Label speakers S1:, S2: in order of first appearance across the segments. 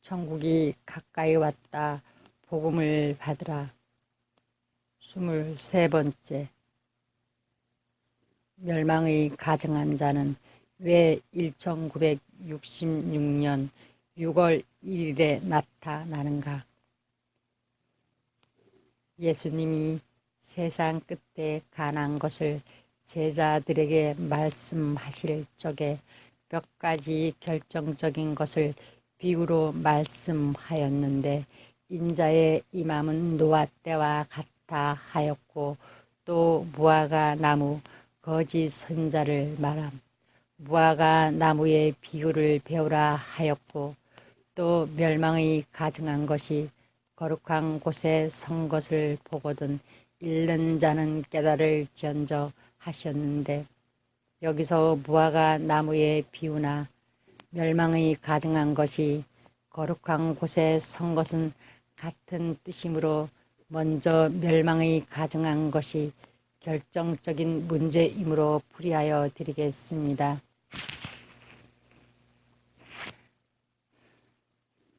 S1: 천국이 가까이 왔다. 복음을 받으라. 23번째. 멸망의 가증한 자는 왜 1966년 6월 1일에 나타나는가? 예수님이 세상 끝에 가난 것을 제자들에게 말씀하실 적에 몇 가지 결정적인 것을 비유로 말씀하였는데, 인자의 임함은 노아 때와 같아 하였고, 또 무화과 나무 거짓 선자를 말함. 무화과 나무의 비유를 배우라 하였고, 또 멸망의 가증한 것이 거룩한 곳에 선 것을 보거든 읽는 자는 깨달을지언정 하셨는데, 여기서 무화과 나무의 비유나 멸망의 가증한 것이 거룩한 곳에 선 것은 같은 뜻이므로 먼저 멸망의 가증한 것이 결정적인 문제이므로 풀이하여 드리겠습니다.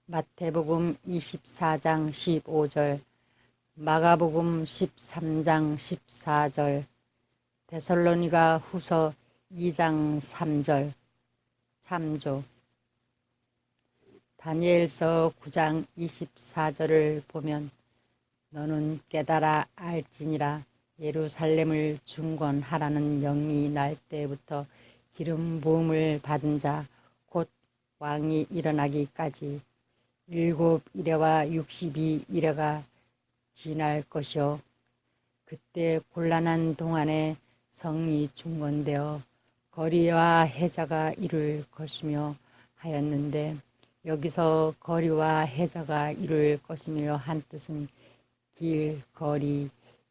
S1: 마태복음 24장 15절, 마가복음 13장 14절, 데살로니가 후서 2장 3절, 참조. 다니엘서 9장 24절을 보면 너는 깨달아 알지니라 예루살렘을 중건하라는 명이 날 때부터 기름 부음을 받은 자 곧 왕이 일어나기까지 7이레와 62이레가 지날 것이요, 그때 곤란한 동안에 성이 중건되어 거리와 해자가 이룰 것이며 하였는데, 여기서 거리와 해자가 이룰 것이며 한 뜻은 길, 거리,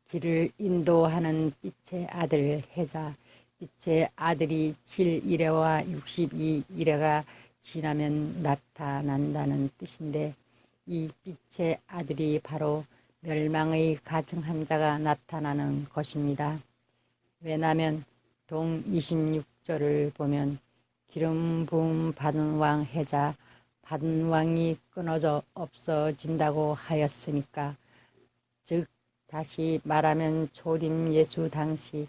S1: 길을 인도하는 빛의 아들 해자, 빛의 아들이 7이레와 62이레가 지나면 나타난다는 뜻인데, 이 빛의 아들이 바로 멸망의 가증한 자가 나타나는 것입니다. 왜냐하면 동 26절을 보면 기름 부음 받은 왕 해자, 받은 왕이 끊어져 없어진다고 하였으니까, 즉 다시 말하면 초림 예수 당시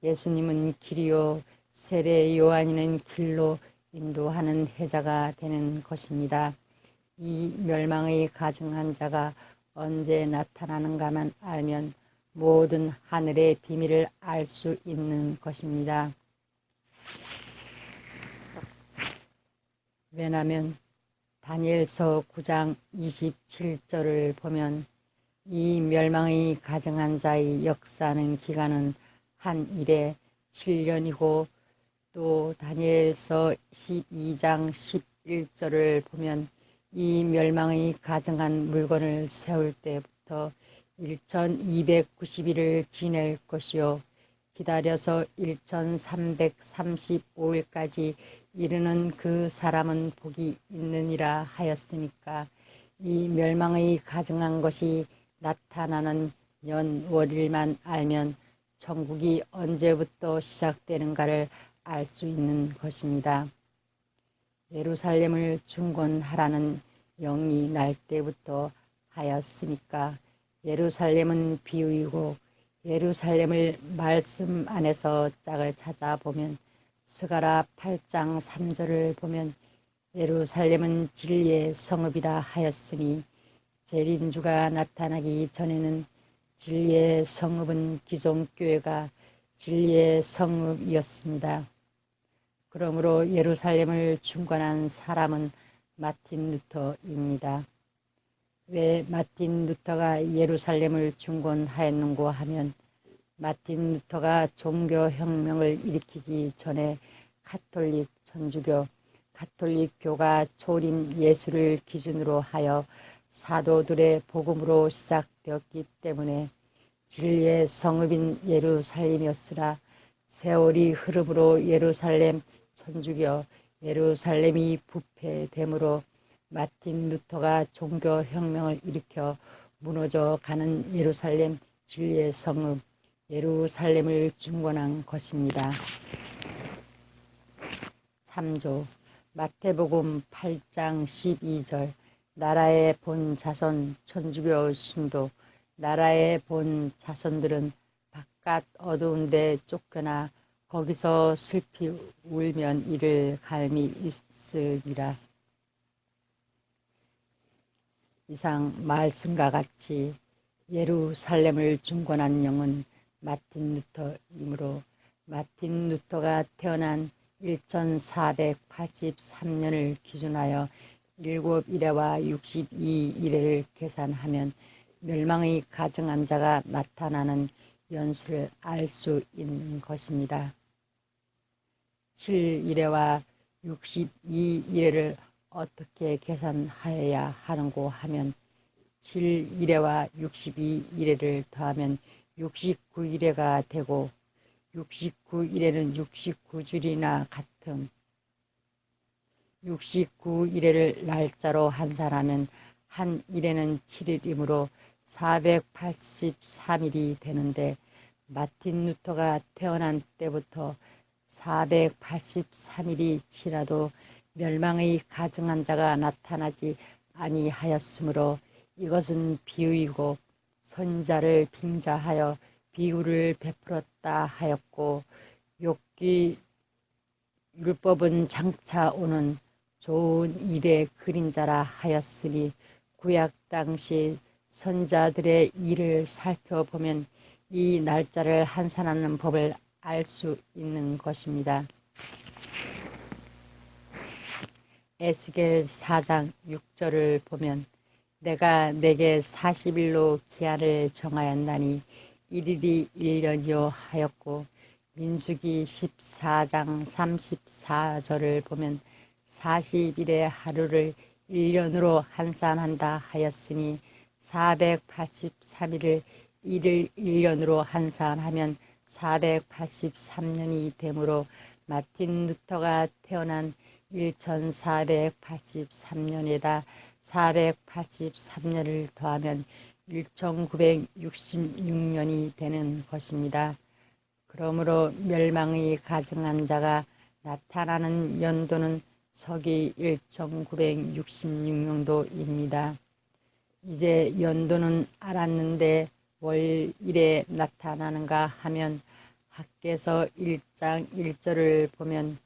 S1: 예수님은 길이요 세례 요한이는 길로 인도하는 해자가 되는 것입니다. 이 멸망의 가증한 자가 언제 나타나는가만 알면 모든 하늘의 비밀을 알 수 있는 것입니다. 왜냐하면 다니엘서 9장 27절을 보면 이 멸망의 가증한 자의 역사하는 기간은 한 일에 7년이고, 또 다니엘서 12장 11절을 보면 이 멸망의 가증한 물건을 세울 때부터 1290일을 지낼 것이요, 기다려서 1335일까지 이르는 그 사람은 복이 있느니라 하였으니까, 이 멸망의 가증한 것이 나타나는 연월일만 알면 천국이 언제부터 시작되는가를 알 수 있는 것입니다. 예루살렘을 중건하라는 영이 날 때부터 하였으니까, 예루살렘은 비유이고, 예루살렘을 말씀 안에서 짝을 찾아보면 스가랴 8장 3절을 보면 예루살렘은 진리의 성읍이라 하였으니, 재림주가 나타나기 전에는 진리의 성읍은 기존교회가 진리의 성읍이었습니다. 그러므로 예루살렘을 중건한 사람은 마틴 루터입니다. 왜 마틴 루터가 예루살렘을 중건하였는고 하면, 마틴 루터가 종교혁명을 일으키기 전에 가톨릭 천주교, 가톨릭교가 초림 예수를 기준으로 하여 사도들의 복음으로 시작되었기 때문에 진리의 성읍인 예루살렘이었으나, 세월이 흐름으로 예루살렘 천주교 예루살렘이 부패되므로 마틴 루터가 종교혁명을 일으켜 무너져 가는 예루살렘 진리의 성읍 예루살렘을 중건한 것입니다. 참조. 마태복음 8장 12절, 나라의 본 자손 천주교 신도 나라의 본 자손들은 바깥 어두운 데 쫓겨나 거기서 슬피 울면 이를 감이 있으리라. 이상 말씀과 같이 예루살렘을 중건한 영은 마틴 루터이므로 마틴 루터가 태어난 1483년을 기준하여 7일에와 62일을 계산하면 멸망의 가정한 자가 나타나는 연수를 알 수 있는 것입니다. 7일에와 62일을 어떻게 계산하여야 하는고 하면 7일에와 62일을 더하면 69일에가 되고 69일에는 69줄이나 같음 69일을 날짜로 환산하면 한 일에는 7일이므로 483일이 되는데 마틴 루터가 태어난 때부터 483일이 지나도 멸망의 가증한 자가 나타나지 아니하였으므로 이것은 비유이고 선자를 빙자하여 비유를 베풀었다 하였고 욥기 율법은 장차 오는 좋은 일의 그림자라 하였으니 구약 당시 선자들의 일을 살펴보면 이 날짜를 환산하는 법을 알 수 있는 것입니다. 에스겔 4장 6절을 보면 내가 내게 40일로 기한을 정하였나니 1일이 1년이요 하였고 민수기 14장 34절을 보면 40일의 하루를 1년으로 환산한다 하였으니 483일을 1을 1년으로 환산하면 483년이 되므로 마틴 루터가 태어난 1483년에다 483년을 더하면 1966년이 되는 것입니다. 그러므로 멸망의 가증한 자가 나타나는 연도는 서기 1966년도입니다. 이제 연도는 알았는데 월일에 나타나는가 하면 학개서 1장 1절을 보면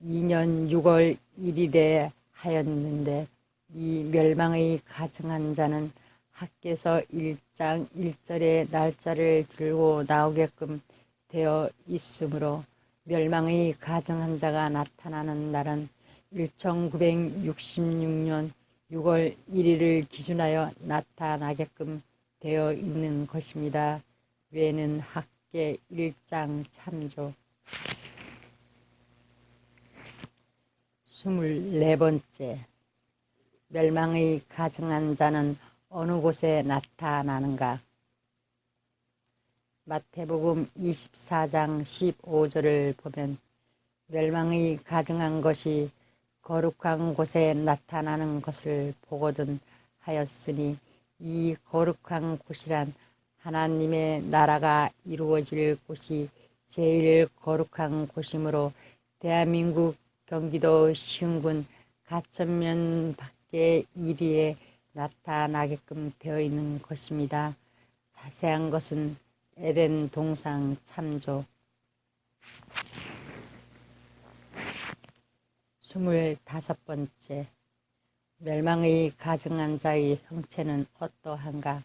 S1: 2년 6월 1일에 하였는데 이 멸망의 가증한 자는 학개서 1장 1절의 날짜를 들고 나오게끔 되어 있으므로 멸망의 가증한 자가 나타나는 날은 1966년 6월 1일을 기준하여 나타나게끔 되어 있는 것입니다. 외에는 학개 1장 참조 24번째 멸망의 가증한 자는 어느 곳에 나타나는가? 마태복음 24장 15절을 보면 멸망의 가증한 것이 거룩한 곳에 나타나는 것을 보거든 하였으니 이 거룩한 곳이란 하나님의 나라가 이루어질 곳이 제일 거룩한 곳이므로 대한민국 경기도 시흥군 가천면 밖의 이리에 나타나게끔 되어 있는 것입니다. 자세한 것은 에덴 동상 참조 25번째 멸망의 가증한 자의 형체는 어떠한가?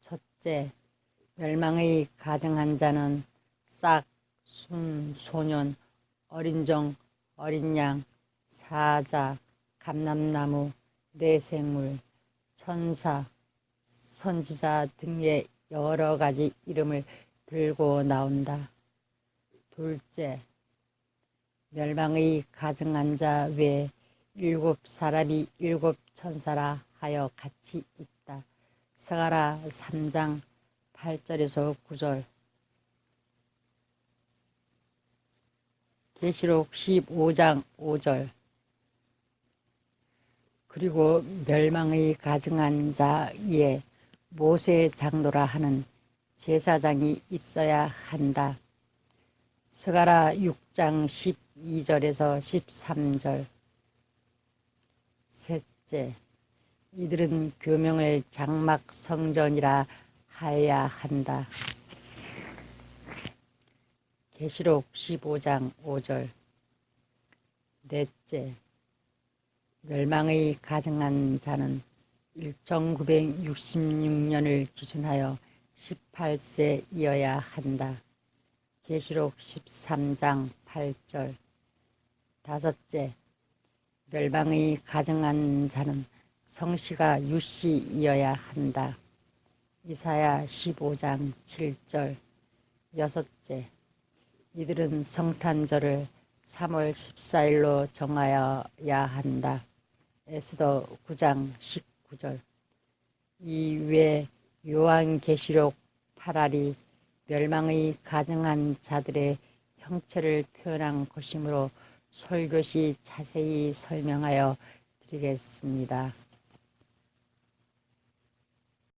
S1: 첫째, 멸망의 가증한 자는 싹, 순, 소년, 어린종, 어린 양, 사자, 감람나무, 내생물, 천사, 선지자 등의 여러 가지 이름을 들고 나온다. 둘째, 멸망의 가증한 자 외에 7사람이 7천사라 하여 같이 있다. 스가랴 3장 8절에서 9절 계시록 15장 5절 그리고 멸망의 가증한 자에 모세 장로라 하는 제사장이 있어야 한다. 스가랴 6장 12절에서 13절 첫째, 이들은 교명을 장막 성전이라 하여야 한다. 계시록 15장 5절. 넷째, 멸망의 가증한 자는 1966년을 기준하여 18세이어야 한다. 계시록 13장 8절. 다섯째, 멸망의 가증한 자는 성씨가 유씨이어야 한다. 이사야 15장 7절. 여섯째, 이들은 성탄절을 3월 14일로 정하여야 한다. 에스더 9장 19절. 이외 요한계시록 8알이 멸망의 가증한 자들의 형체를 표현한 것이므로 솔교시 자세히 설명하여 드리겠습니다.